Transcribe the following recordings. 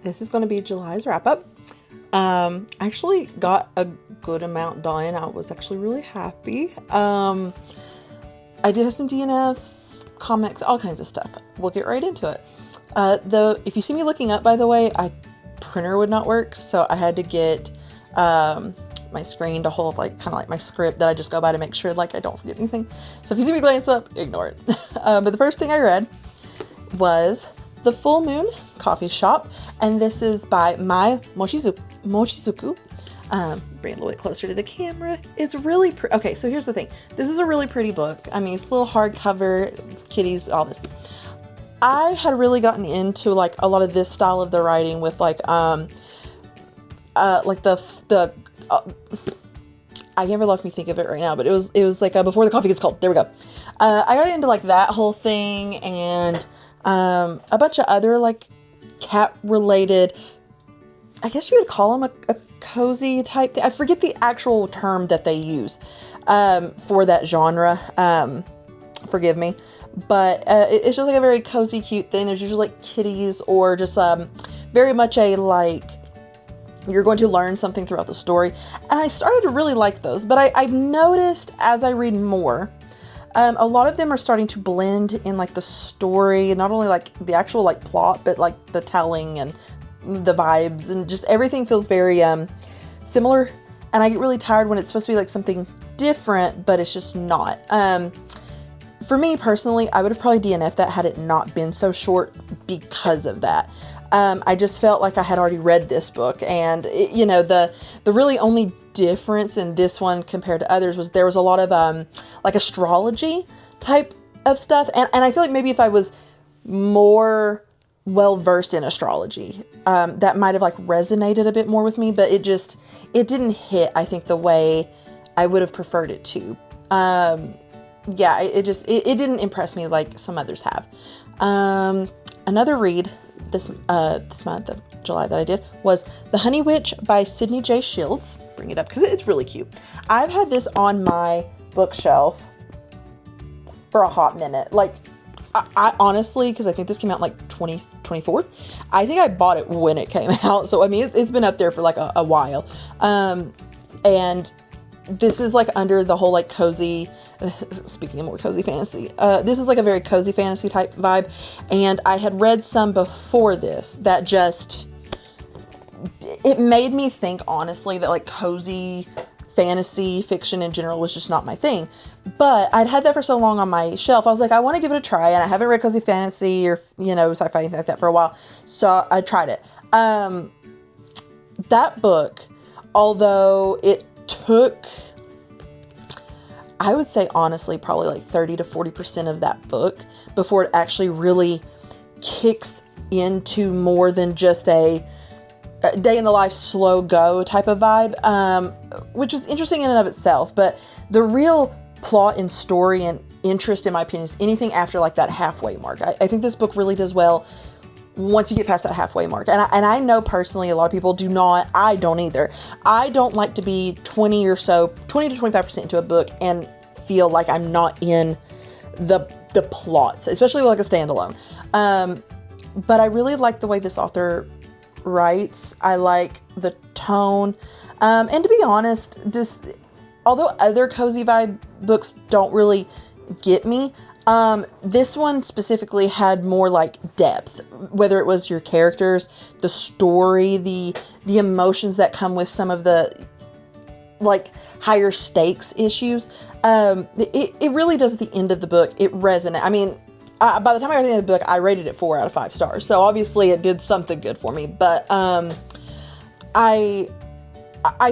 this is going to be July's wrap up. I actually got a good amount done. I was actually really happy. I did have some DNFs, comics, all kinds of stuff. We'll get right into it. If you see me looking up, by the way, printer would not work, so I had to get my screen to hold like kind of like my script that I just go by to make sure like I don't forget anything. So if you see me glance up, ignore it. But the first thing I read was The Full Moon Coffee Shop, and this is by my Mochizuki. Bring it a little bit closer to the camera. It's really pretty. Okay, so here's the thing. This is a really pretty book. I mean, it's a little hardcover, kitties, all this. I had really gotten into like a lot of this style of the writing with like I can't for love me think of it right now, but it was like Before the Coffee Gets Cold. There we go. I got into like that whole thing and a bunch of other like cat related, I guess you would call them a cozy type thing. I forget the actual term that they use for that genre. Forgive me. But it's just like a very cozy, cute thing. There's usually like kitties or just very much a like you're going to learn something throughout the story. And I started to really like those. But I've noticed as I read more, a lot of them are starting to blend in like the story, not only like the actual like plot, but like the telling and the vibes and just everything feels very similar. And I get really tired when it's supposed to be like something different, but it's just not. For me personally, I would have probably DNF'd that had it not been so short because of that. I just felt like I had already read this book, and the really only difference in this one compared to others was there was a lot of like astrology type of stuff, and I feel like maybe if I was more well versed in astrology, that might have like resonated a bit more with me, but it didn't hit, I think, the way I would have preferred it to. It didn't impress me like some others have. Another read this month of July that I did was The Honey Witch by Sydney J. Shields. Bring it up because it's really cute. I've had this on my bookshelf for a hot minute. Like, I honestly, because I think this came out in like 2024, I think I bought it when it came out. So, I mean, it's been up there for like a while. And this is like under the whole like cozy, speaking of more cozy fantasy, this is like a very cozy fantasy type vibe. And I had read some before this that just, it made me think honestly that like cozy fantasy fiction in general was just not my thing. But I'd had that for so long on my shelf. I was like, I want to give it a try. And I haven't read cozy fantasy or, sci-fi, anything like that for a while. So I tried it. That book, although it took, I would say honestly, probably like 30 to 40% of that book before it actually really kicks into more than just a day in the life, slow go type of vibe, which was interesting in and of itself. But the real plot and story and interest, in my opinion, is anything after like that halfway mark. I think this book really does well once you get past that halfway mark. And I know personally a lot of people do not. I don't either. I don't like to be 20 to 25% into a book and feel like I'm not in the plots, especially with like a standalone. But I really like the way this author writes. I like the tone. And to be honest, just although other cozy vibe books don't really get me, this one specifically had more like depth, whether it was your characters, the story, the emotions that come with some of the like higher stakes issues. It really does at the end of the book. It resonates. I mean, by the time I got to the end of the book, I rated it 4 out of 5 stars. So obviously it did something good for me. But I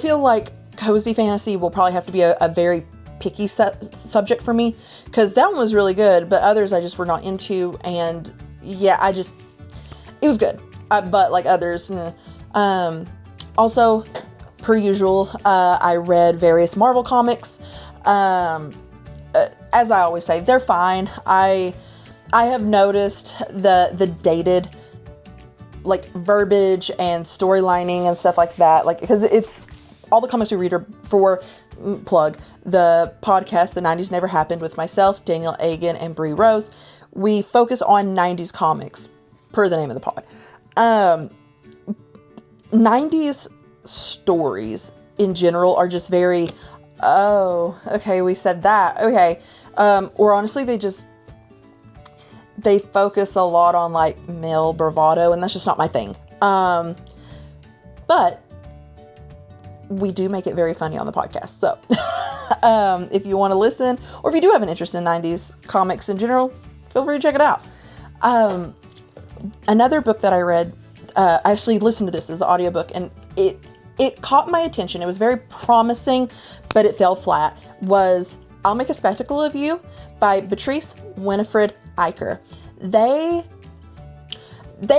feel like cozy fantasy will probably have to be a very picky subject for me, because that one was really good, but others I just were not into. And yeah, it was good. But like others, also, per usual, I read various Marvel comics. As I always say, they're fine. I have noticed the dated like verbiage and storylining and stuff like that. Like, because it's all the comics we read are for plug the podcast The 90s Never Happened with myself, Daniel Agan, and Bree Rose. We focus on 90s comics per the name of the pod. 90s stories in general are just very, oh, okay, we said that. Okay. Or honestly, they focus a lot on like male bravado, and that's just not my thing. But we do make it very funny on the podcast. So, if you want to listen, or if you do have an interest in 90s comics in general, feel free to check it out. Another book that I read, I actually listened to this as an audiobook, and it caught my attention. It was very promising, but it fell flat, was I'll Make a Spectacle of You by Beatrice, Winifred, Iker. They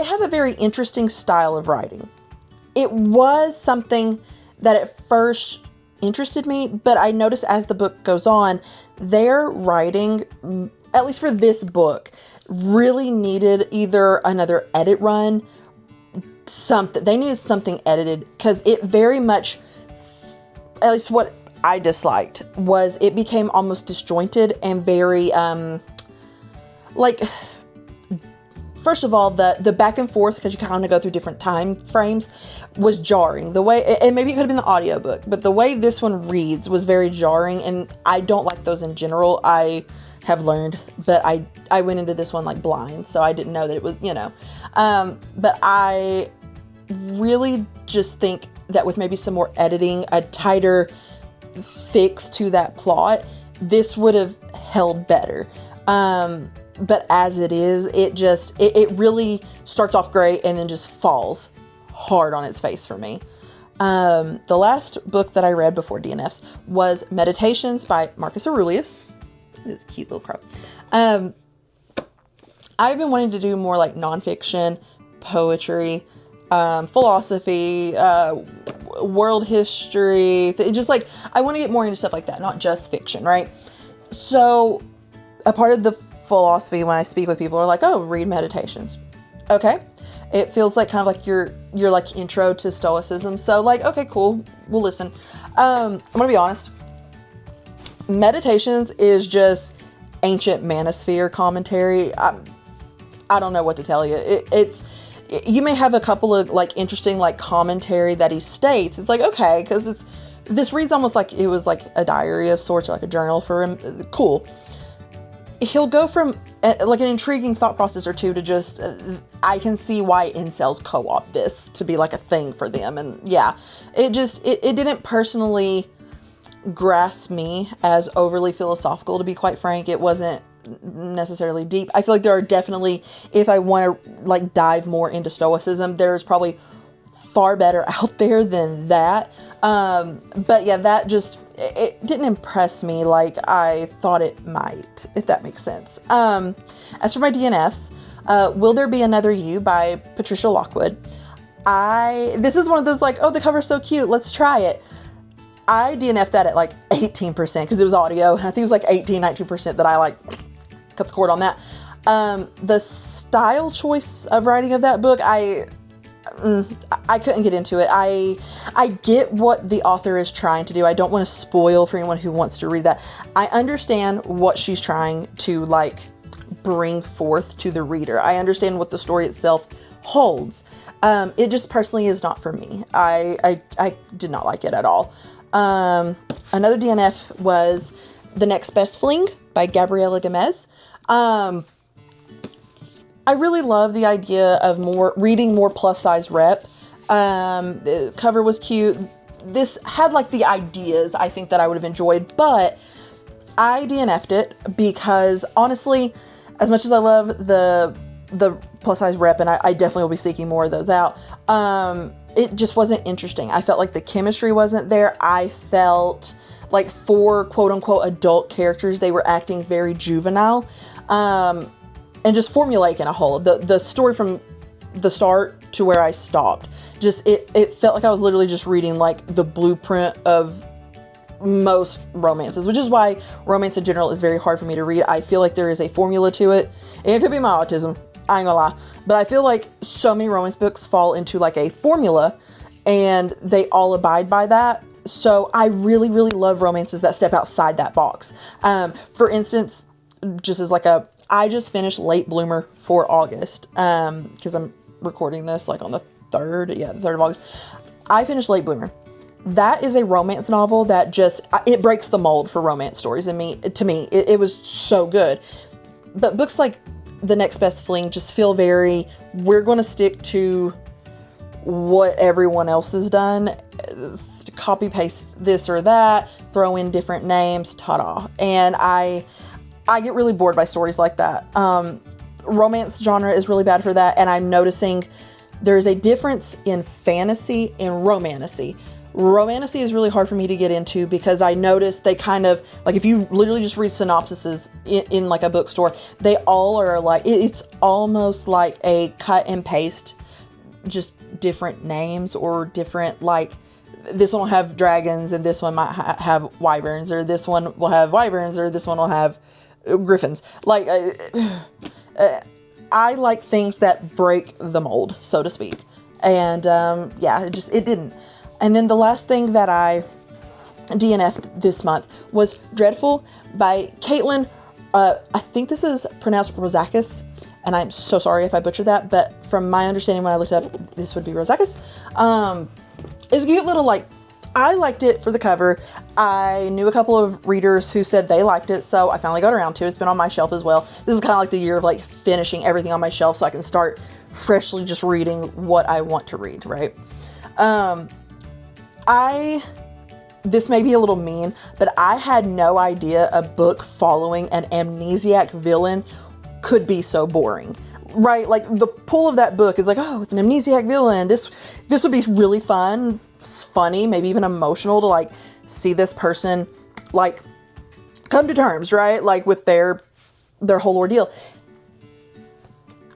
have a very interesting style of writing. It was something that at first interested me, but I noticed as the book goes on, their writing, at least for this book, really needed either another edit run, something. They needed something edited, because it very much, at least what I disliked, was it became almost disjointed and very, like, first of all, the back and forth, because you kind of go through different time frames, was jarring. The way, and maybe it could have been the audiobook, but the way this one reads was very jarring, and I don't like those in general. I have learned, but I went into this one like blind, so I didn't know that it was, but I really just think that with maybe some more editing, a tighter fix to that plot, this would have held better. But as it is, it really starts off great and then just falls hard on its face for me. The last book that I read before DNFs was Meditations by Marcus Aurelius. This cute little crow. I've been wanting to do more like nonfiction, poetry, philosophy, world history, just like, I want to get more into stuff like that, not just fiction, right? So a part of the philosophy when I speak with people are like, oh, read Meditations. Okay. It feels like kind of like your like intro to Stoicism. So like, okay, cool. We'll listen. I'm going to be honest. Meditations is just ancient manosphere commentary. I don't know what to tell you. You may have a couple of like interesting like commentary that he states. It's like, okay, because this reads almost like it was like a diary of sorts, or like a journal for him. Cool. He'll go from like an intriguing thought process or two to just, I can see why incels co-opt this to be like a thing for them. And yeah, it didn't personally grasp me as overly philosophical, to be quite frank. It wasn't necessarily deep. I feel like there are definitely, if I want to like dive more into Stoicism, there's probably far better out there than that. But yeah, that just, it didn't impress me like I thought it might, if that makes sense. As for my DNFs, Will There Be Another You by Patricia Lockwood. This is one of those like, oh, the cover's so cute, let's try it. I DNF'd that at like 18% because it was audio. And I think it was like 19% that I like cut the cord on that. The style choice of writing of that book, I couldn't get into it. I get what the author is trying to do. I don't want to spoil for anyone who wants to read that. I understand what she's trying to like bring forth to the reader. I understand what the story itself holds. It just personally is not for me. I did not like it at all. Another DNF was The Next Best Fling by Gabriella Gamez. I really love the idea of reading more plus size rep. The cover was cute. This had like the ideas I think that I would have enjoyed, but I DNF'd it because honestly, as much as I love the plus size rep, and I definitely will be seeking more of those out, it just wasn't interesting. I felt like the chemistry wasn't there. I felt like for quote unquote adult characters, they were acting very juvenile. And just formulaic in a whole. The story from the start to where I stopped, just it felt like I was literally just reading like the blueprint of most romances, which is why romance in general is very hard for me to read. I feel like there is a formula to it, and it could be my autism, I ain't gonna lie, but I feel like so many romance books fall into like a formula and they all abide by that. So I really, really love romances that step outside that box. For instance, just as like I just finished Late Bloomer for August, because I'm recording this like on the the 3rd of August. I finished Late Bloomer. That is a romance novel that just, it breaks the mold for romance stories. To me, it was so good. But books like The Next Best Fling just feel very, we're going to stick to what everyone else has done, copy paste this or that, throw in different names, ta-da. And I get really bored by stories like that. Romance genre is really bad for that, and I'm noticing there's a difference in fantasy and romantasy. Romantasy is really hard for me to get into because I noticed they kind of, like, if you literally just read synopsises in like a bookstore, they all are like, it's almost like a cut and paste, just different names or different, like, this one will have dragons and this one might have wyverns, or this one will have wyverns, or this one will have griffins. Like, I like things that break the mold, so to speak. And yeah, it didn't. And then the last thing that I DNF'd this month was Dreadful by Caitlin. I think this is pronounced Rozakis, and I'm so sorry if I butchered that, but from my understanding when I looked it up, this would be Rozakis. It's a cute little, like, I liked it for the cover. I knew a couple of readers who said they liked it, so I finally got around to it. It's been on my shelf as well. This is kind of like the year of, like, finishing everything on my shelf so I can start freshly just reading what I want to read, right? This may be a little mean, but I had no idea a book following an amnesiac villain could be so boring, right? Like, the pull of that book is like, oh, it's an amnesiac villain. This would be really fun, funny, maybe even emotional to, like, see this person, like, come to terms, right? Like, with their whole ordeal.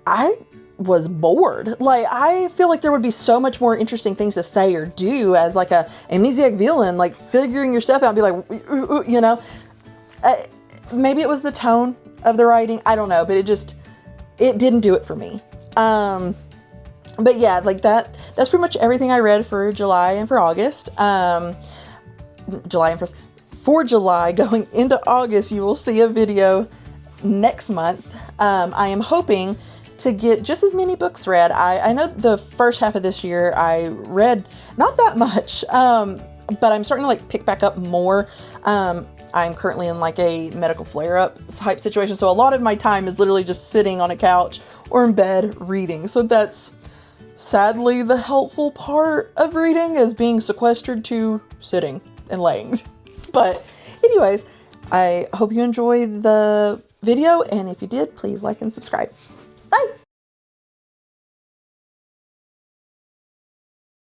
I was bored. Like, I feel like there would be so much more interesting things to say or do as, like, a amnesiac villain, like, figuring your stuff out and be like, you know, maybe it was the tone of the writing. I don't know, but it didn't do it for me. But yeah, like, that's pretty much everything I read for July and for August. For July going into August, you will see a video next month. I am hoping to get just as many books read. I know the first half of this year I read not that much, but I'm starting to, like, pick back up more. I'm currently in, like, a medical flare-up type situation, so a lot of my time is literally just sitting on a couch or in bed reading. So that's sadly the helpful part of reading, is being sequestered to sitting and laying. But anyways, I hope you enjoy the video, and if you did, please like and subscribe.